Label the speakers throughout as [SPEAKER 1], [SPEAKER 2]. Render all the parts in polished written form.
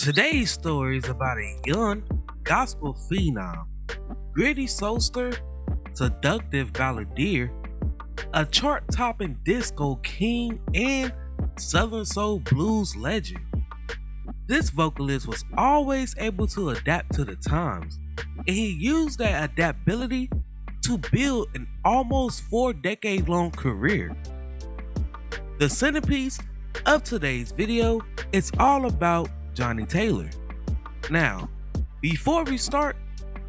[SPEAKER 1] Today's story is about a young gospel phenom, gritty soulster, seductive balladeer, a chart-topping disco king, and Southern soul blues legend. This vocalist was always able to adapt to the times, and he used that adaptability to build an almost 4-decade-long career. The centerpiece of today's video is all about Johnnie Taylor. Now, before we start,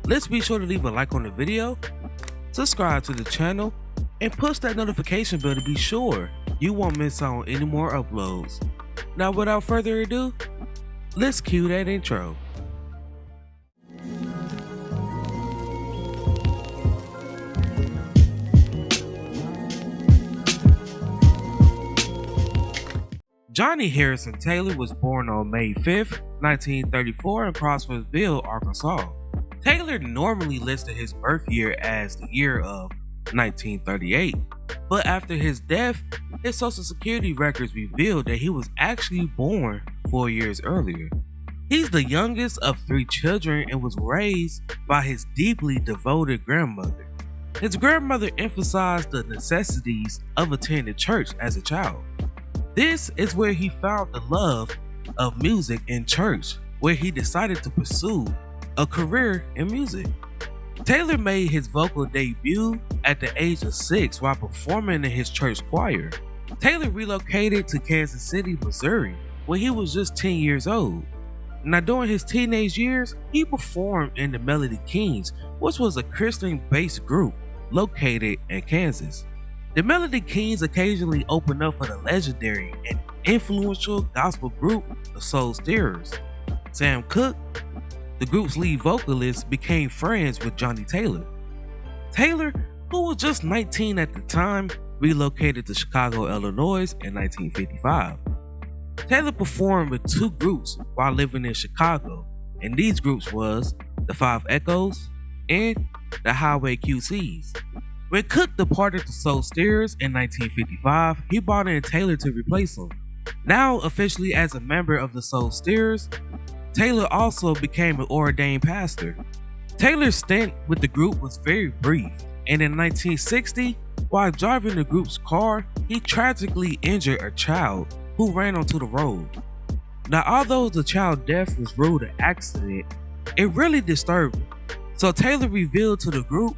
[SPEAKER 1] let's be sure to leave a like on the video, subscribe to the channel, and push that notification bell to be sure you won't miss out on any more uploads. Now, without further ado, let's cue that intro. Johnnie Harrison Taylor was born on May 5th, 1934 in Crawfordsville, Arkansas. Taylor normally listed his birth year as the year of 1938, but after his death, his social security records revealed that he was actually born 4 years earlier. He's the youngest of 3 children and was raised by his deeply devoted grandmother. His grandmother emphasized the necessities of attending church as a child. This is where he found the love of music in church, where he decided to pursue a career in music. Taylor made his vocal debut at the age of 6 while performing in his church choir. Taylor relocated to Kansas City, Missouri when he was just 10 years old. Now, during his teenage years, he performed in the Melody Kings, which was a Christian-based group located in Kansas. The Melody Kings occasionally opened up for the legendary and influential gospel group, the Soul Stirrers. Sam Cooke, the group's lead vocalist, became friends with Johnnie Taylor. Taylor, who was just 19 at the time, relocated to Chicago, Illinois in 1955. Taylor performed with 2 groups while living in Chicago, and these groups was the Five Echoes and the Highway QCs. When Cooke departed the Soul Stirrers in 1955, he brought in Taylor to replace him. Now officially as a member of the Soul Stirrers, Taylor also became an ordained pastor. Taylor's stint with the group was very brief, and in 1960, while driving the group's car, he tragically injured a child who ran onto the road. Now, although the child's death was ruled an accident, it really disturbed him. So Taylor revealed to the group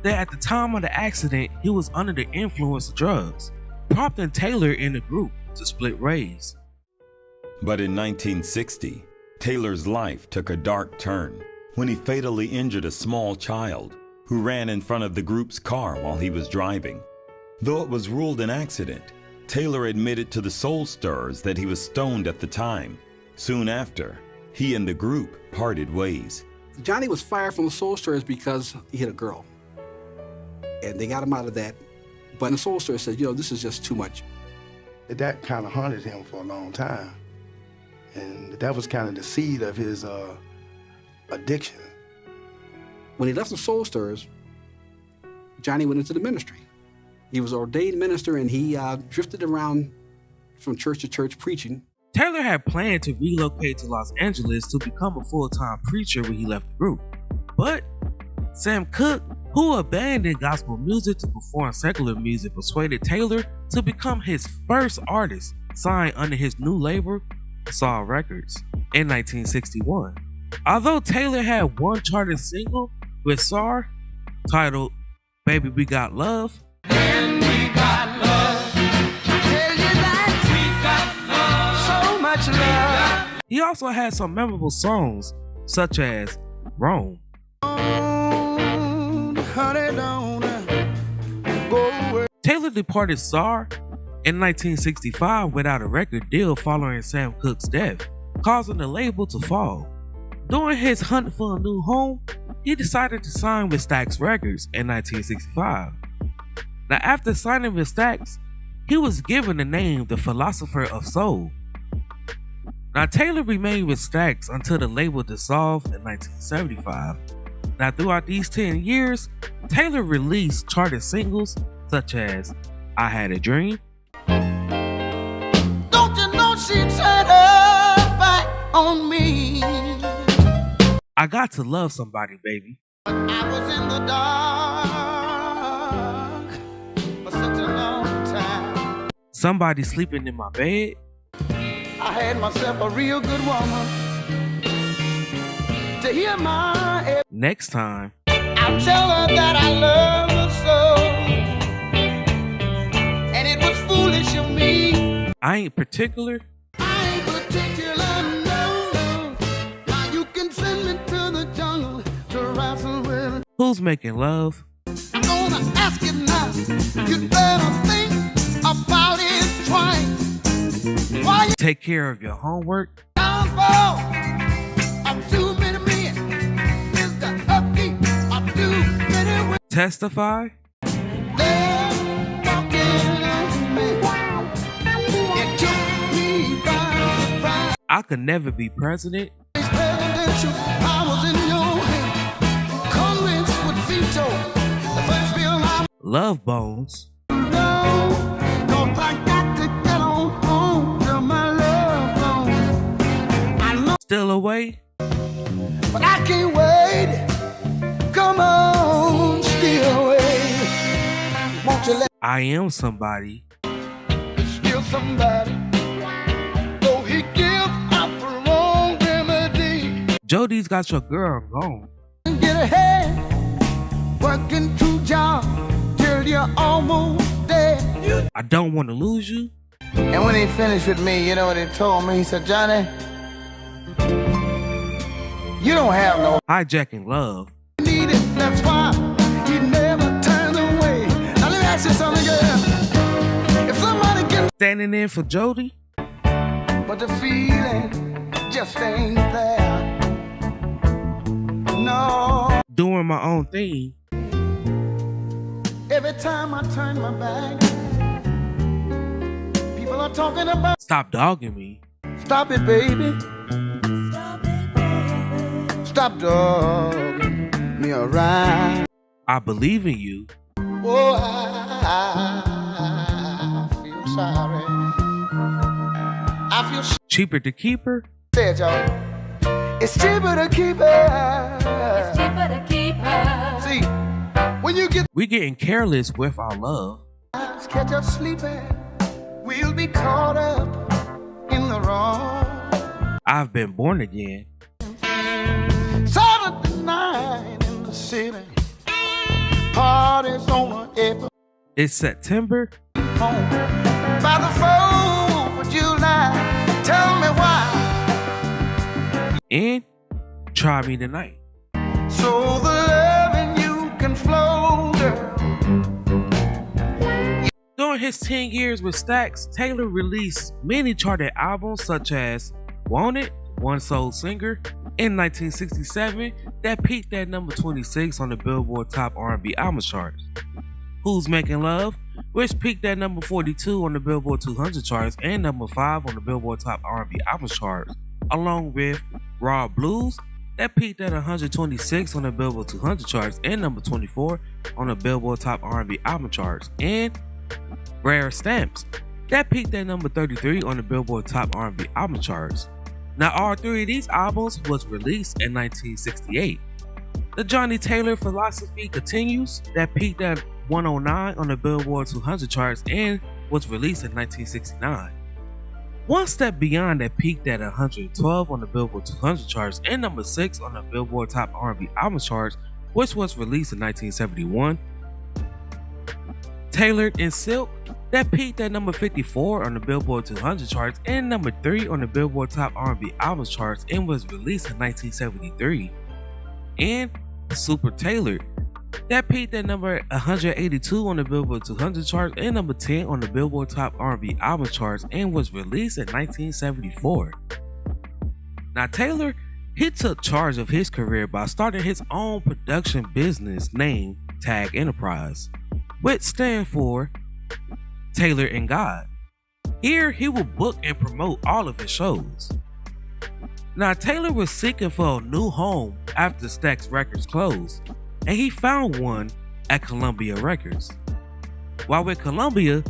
[SPEAKER 1] that at the time of the accident, he was under the influence of drugs, prompting Taylor and the group to split ways.
[SPEAKER 2] But in 1960, Taylor's life took a dark turn when he fatally injured a small child who ran in front of the group's car while he was driving. Though it was ruled an accident, Taylor admitted to the Soul Stirrers that he was stoned at the time. Soon after, he and the group parted ways.
[SPEAKER 3] Johnnie was fired from the Soul Stirrers because he hit a girl. And they got him out of that. But the Soul Stirrers said, this is just too much.
[SPEAKER 4] That kind of haunted him for a long time. And that was kind of the seed of his addiction.
[SPEAKER 3] When he left the Soul Stirrers, Johnnie went into the ministry. He was an ordained minister, and he drifted around from church to church preaching.
[SPEAKER 1] Taylor had planned to relocate to Los Angeles to become a full-time preacher when he left the group. But Sam Cooke, who abandoned gospel music to perform secular music, persuaded Taylor to become his first artist signed under his new label, Saw Records, in 1961. Although Taylor had one charted single with Saw titled Baby We Got Love,
[SPEAKER 5] And we got love. I tell you that we got love, so much love.
[SPEAKER 1] he also had some memorable songs such as Rome.
[SPEAKER 5] Honey, don't go away.
[SPEAKER 1] Taylor departed SAR in 1965 without a record deal following Sam Cooke's death, causing the label to fall. During his hunt for a new home, he decided to sign with Stax Records in 1965. Now, after signing with Stax, he was given the name the Philosopher of Soul. Now, Taylor remained with Stax until the label dissolved in 1975. Now, throughout these 10 years, Taylor released charted singles such as I Had a Dream,
[SPEAKER 5] Don't you know she turned her back on me.
[SPEAKER 1] I got to love somebody, baby.
[SPEAKER 5] I was in the dark for such a long time.
[SPEAKER 1] Somebody sleeping in my bed.
[SPEAKER 5] I had myself a real good woman to hear my.
[SPEAKER 1] Next time,
[SPEAKER 5] I'll tell her that I love her so, and it was foolish of me.
[SPEAKER 1] I ain't particular.
[SPEAKER 5] I ain't particular, no. Now you can send me to the jungle to wrestle with.
[SPEAKER 1] Who's making love?
[SPEAKER 5] I'm gonna ask you now. You better think about it twice. Why you
[SPEAKER 1] Take care of your homework.
[SPEAKER 5] downfall of too many men is the upkeep of too many women.
[SPEAKER 1] Testify.
[SPEAKER 5] They're walking me. It took me by surprise.
[SPEAKER 1] I could never be president.
[SPEAKER 5] These presidential powers in your hand. Congress would veto the first bill I
[SPEAKER 1] Love bones.
[SPEAKER 5] know. 'Cause I got to get on home to my love phone. I know,
[SPEAKER 1] Still away.
[SPEAKER 5] but I can't wait. Come on, still wait. Won't you let
[SPEAKER 1] I am somebody.
[SPEAKER 5] still somebody? Though he gives out the wrong remedy.
[SPEAKER 1] Jody's got your girl gone.
[SPEAKER 5] Get ahead, working 2 jobs till you're almost dead.
[SPEAKER 1] I don't want to lose you.
[SPEAKER 5] And when he finished with me, you know what he told me? He said, Johnny, you don't have no
[SPEAKER 1] Hijacking love.
[SPEAKER 5] need it. That's why he never turns away. Now let me ask you something, girl. If somebody can,
[SPEAKER 1] Standing in for Jody.
[SPEAKER 5] but the feeling just ain't there. No.
[SPEAKER 1] Doing my own thing.
[SPEAKER 5] Every time I turn my back, people are talking about.
[SPEAKER 1] Stop dogging me.
[SPEAKER 5] Stop it, baby. Stop dogging me around.
[SPEAKER 1] I believe in you.
[SPEAKER 5] Oh, I feel sorry. I feel
[SPEAKER 1] Cheaper to keep her.
[SPEAKER 5] sad, y'all. It's cheaper to keep her.
[SPEAKER 6] It's cheaper to keep her.
[SPEAKER 5] See, when you get
[SPEAKER 1] We getting careless with our love.
[SPEAKER 5] catch us sleeping, we'll be caught up in the wrong.
[SPEAKER 1] I've been born again.
[SPEAKER 5] Saturday night in the city, parties on every
[SPEAKER 1] It's September.
[SPEAKER 5] home. By the 4th of July, tell me why.
[SPEAKER 1] And try me tonight.
[SPEAKER 5] So the loving you can flow, girl.
[SPEAKER 1] During his 10 years with Stax, Taylor released many charted albums such as Wanted, One Soul Singer, in 1967 that peaked at number 26 on the Billboard Top R&B Albums charts. Who's Making Love, which peaked at number 42 on the Billboard 200 charts and number 5 on the Billboard Top R&B Albums charts, along with Raw Blues that peaked at 126 on the Billboard 200 charts and number 24 on the Billboard Top R&B Album charts, and Rare Stamps that peaked at number 33 on the Billboard Top R&B Album charts. Now all 3 of these albums was released in 1968. The Johnnie Taylor Philosophy Continues that peaked at 109 on the Billboard 200 charts and was released in 1969. One Step Beyond that peaked at 112 on the Billboard 200 charts and number 6 on the Billboard Top R&B Albums charts, which was released in 1971. Tailored in Silk that peaked at number 54 on the Billboard 200 charts and number 3 on the Billboard Top R&B Albums charts and was released in 1973. And Super Tailored that peaked at number 182 on the Billboard 200 charts and number 10 on the Billboard Top R&B Albums charts and was released in 1974. Now Taylor, he took charge of his career by starting his own production business named Tag Enterprise, which stands for Taylor and God. Here he will book and promote all of his shows. Now Taylor was seeking for a new home after Stax Records closed, and he found one at Columbia Records. While with Columbia,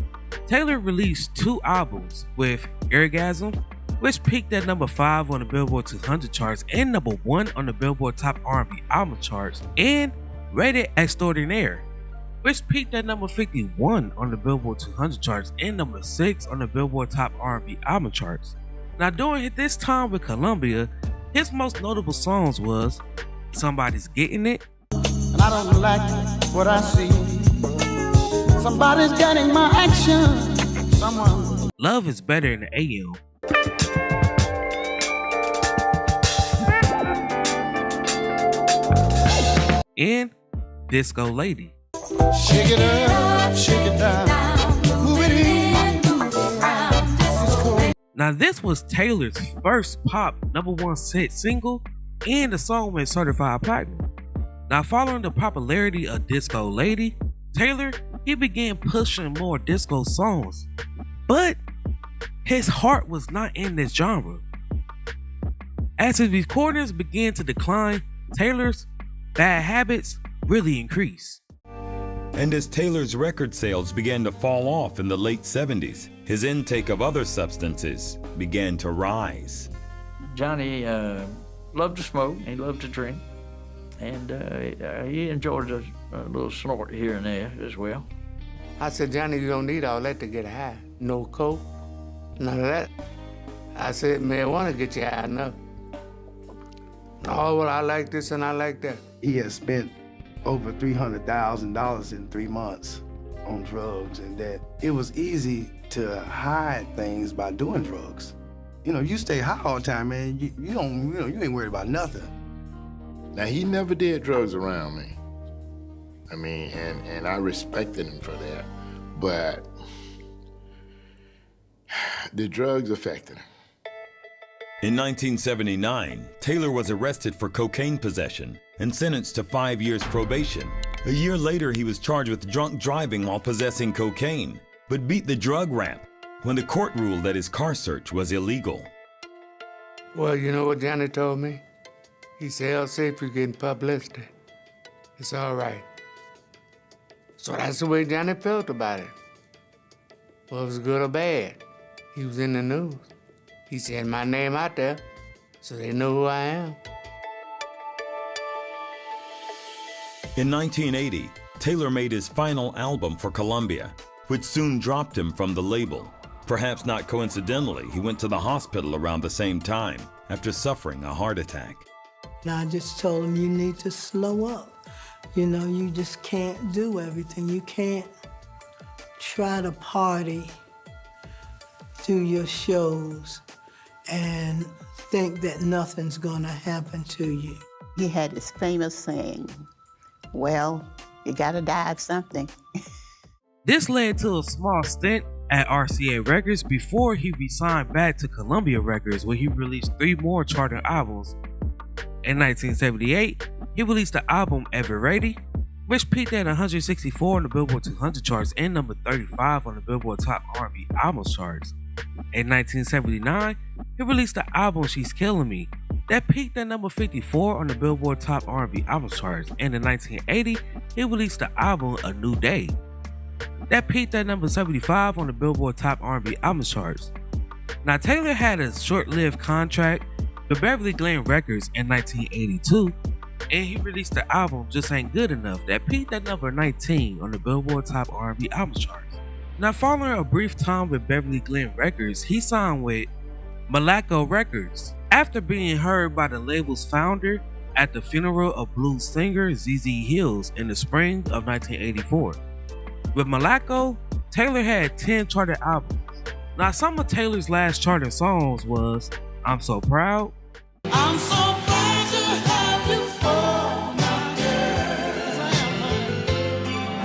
[SPEAKER 1] Taylor released 2 albums with Orgasm, which peaked at number 5 on the Billboard 200 charts and number 1 on the Billboard Top R&B Album charts, and Rated Extraordinaire, which peaked at number 51 on the Billboard 200 charts and number 6 on the Billboard Top R&B Album charts. Now during this time with Columbia, his most notable songs was Somebody's Getting It,
[SPEAKER 5] And I don't like what I see. Somebody's getting my action. Someone.
[SPEAKER 1] Love Is Better in the AM, and Disco Lady.
[SPEAKER 5] Shake it up, shake it down, move it in, move it around. This is cool.
[SPEAKER 1] Now this was Taylor's first pop #1 hit single, and the song went certified platinum. Now following the popularity of Disco Lady, Taylor, he began pushing more disco songs, but his heart was not in this genre. As his recordings began to decline, Taylor's bad habits really increased.
[SPEAKER 2] And as Taylor's record sales began to fall off in the late 70s, his intake of other substances began to rise.
[SPEAKER 7] Johnny loved to smoke, he loved to drink, and he enjoyed a little snort here and there as well.
[SPEAKER 8] I said, Johnny, you don't need all that to get high. No coke, none of that. I said, marijuana get you high enough. Oh, well, I like this and I like that.
[SPEAKER 4] He has spent over $300,000 in 3 months on drugs, and that it was easy to hide things by doing drugs. You know, you stay high all the time, man. You ain't worried about nothing.
[SPEAKER 9] Now, he never did drugs around me. I mean, and I respected him for that. But the drugs affected him.
[SPEAKER 2] In 1979, Taylor was arrested for cocaine possession and sentenced to 5 years probation. A year later, he was charged with drunk driving while possessing cocaine, but beat the drug rap when the court ruled that his car search was illegal.
[SPEAKER 8] Well, you know what Johnny told me? He said, I'll say if you're getting publicity, it's all right. So that's the way Johnny felt about it. Well, it was good or bad. He was in the news. He said my name out there, so they know who I am.
[SPEAKER 2] In 1980, Taylor made his final album for Columbia, which soon dropped him from the label. Perhaps not coincidentally, he went to the hospital around the same time after suffering a heart attack.
[SPEAKER 10] And I just told him, you need to slow up. You know, you just can't do everything. You can't try to party, do your shows, and think that nothing's gonna happen to you.
[SPEAKER 11] He had this famous saying, well, you gotta die of something.
[SPEAKER 1] This led to a small stint at RCA Records before he re-signed back to Columbia Records, where he released 3 more charting albums. In 1978, he released the album Ever Ready, which peaked at 164 on the Billboard 200 charts and number 35 on the Billboard Top R&B Albums charts. In 1979, he released the album She's Killing Me, that peaked at number 54 on the Billboard Top R&B Albums charts, and in 1980, he released the album A New Day, that peaked at number 75 on the Billboard Top R&B Albums charts. Now Taylor had a short-lived contract with Beverly Glen Records in 1982, and he released the album Just Ain't Good Enough, that peaked at number 19 on the Billboard Top R&B Albums charts. Now following a brief time with Beverly Glen Records, he signed with Malaco Records after being heard by the label's founder at the funeral of blues singer ZZ Hills in the spring of 1984. With Malaco, Taylor had 10 charted albums. Now some of Taylor's last charted songs was I'm So Proud,
[SPEAKER 5] I'm so proud to have you for my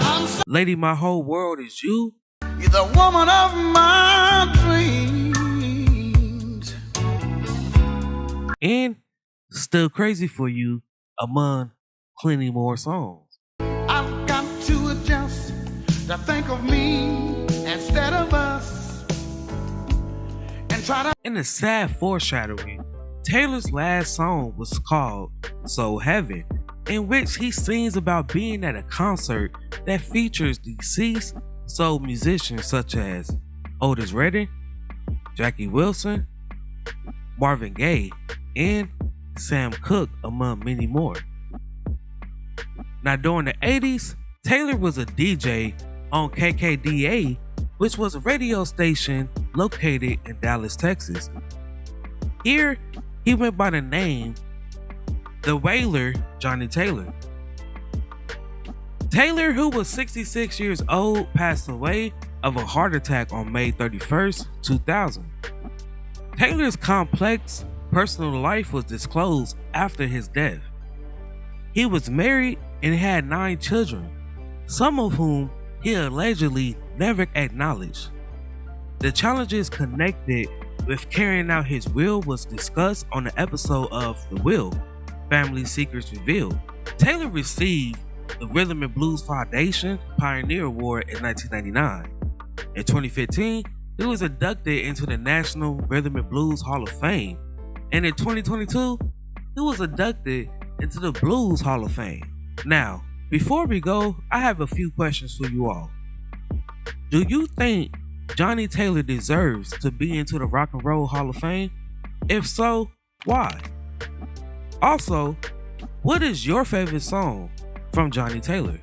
[SPEAKER 5] girl.
[SPEAKER 1] Lady My Whole World Is You,
[SPEAKER 5] You're the woman of my dreams.
[SPEAKER 1] and Still Crazy For You, among plenty more songs.
[SPEAKER 5] I've got to adjust to think of me instead of us and try to.
[SPEAKER 1] In a sad foreshadowing, Taylor's last song was called So Heaven, in which he sings about being at a concert that features deceased soul musicians such as Otis Redding, Jackie Wilson, Marvin Gaye, and Sam Cooke, among many more. Now, during the 80s, Taylor was a DJ on KKDA, which was a radio station located in Dallas, Texas. Here, he went by the name The Wailer Johnnie Taylor. Taylor, who was 66 years old, passed away of a heart attack on May 31st, 2000. Taylor's complex personal life was disclosed after his death. He was married and had 9 children, some of whom he allegedly never acknowledged. The challenges connected with carrying out his will was discussed on the episode of The Will, Family Secrets Revealed. Taylor received the Rhythm and Blues Foundation Pioneer Award in 1999. In 2015, he was inducted into the National Rhythm and Blues Hall of Fame. And in 2022, he was inducted into the Blues Hall of Fame. Now, before we go, I have a few questions for you all. Do you think Johnnie Taylor deserves to be into the Rock and Roll Hall of Fame? If so, why? Also, what is your favorite song from Johnnie Taylor?